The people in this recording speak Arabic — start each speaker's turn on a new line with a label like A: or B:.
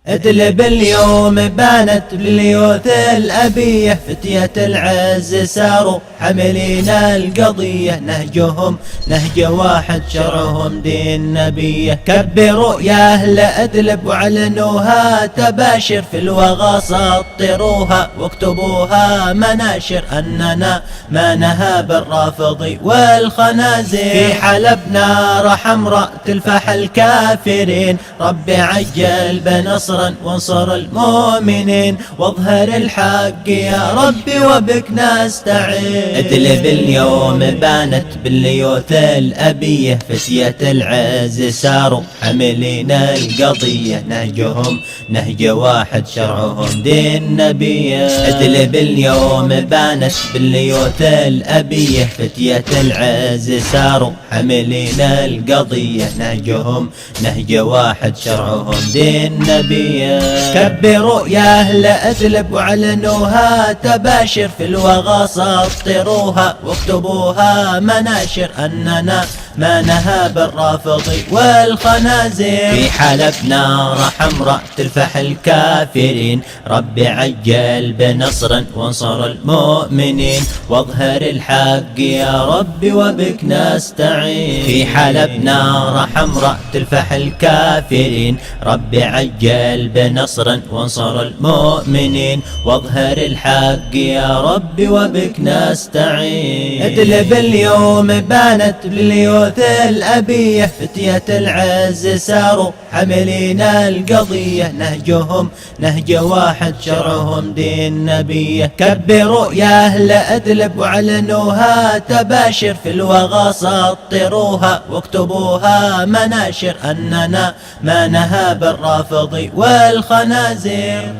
A: ادلب اليوم بانت لليوث الأبية، فتية العز ساروا حاملين القضية، نهجهم نهج واحد شرعهم دين نبيه. كبروا يا أهل ادلب واعلنوها تباشر، في الوغى سطروها واكتبوها مناشر، أننا ما نهاب الرافضي والخنازير. في حلب نار حمراء تلفح الكافرين، ربي عجل بنصر وانصر المؤمنين، واظهر الحق يا ربي وبك نستعين. ادلب اليوم بانت بالليوث الأبية، فتية العز ساروا حاملين القضية، نهجهم نهج واحد شرعهم دين نبيه. ادلب اليوم بانت بالليوث الأبية، فتية العز ساروا حاملين القضية، نهجهم نهج واحد شرعهم دين نبيه. كبروا يا أهل ادلب واعلنوها تباشر، في الوغى سطروها واكتبوها مناشر، أننا ما نهاب الرافضي والخنازير. في حلب نار حمراء تلفح الكافرين، ربي عجل بنصر وانصر المؤمنين، واظهر الحق يا ربي وبك نستعين. في حلب نار حمراء تلفح الكافرين، ربي عجل بنصر وانصر المؤمنين، واظهر الحق يا ربي وبك نستعين. ادلب اليوم بانت لليوث الأبية، فتية العز ساروا حاملين القضية، نهجهم نهج واحد شرعهم دين نبيه. كبروا يا أهل ادلب واعلنوها تباشر، في الوغى سطروها واكتبوها مناشر، أننا ما نهاب الرافضي والخنازير.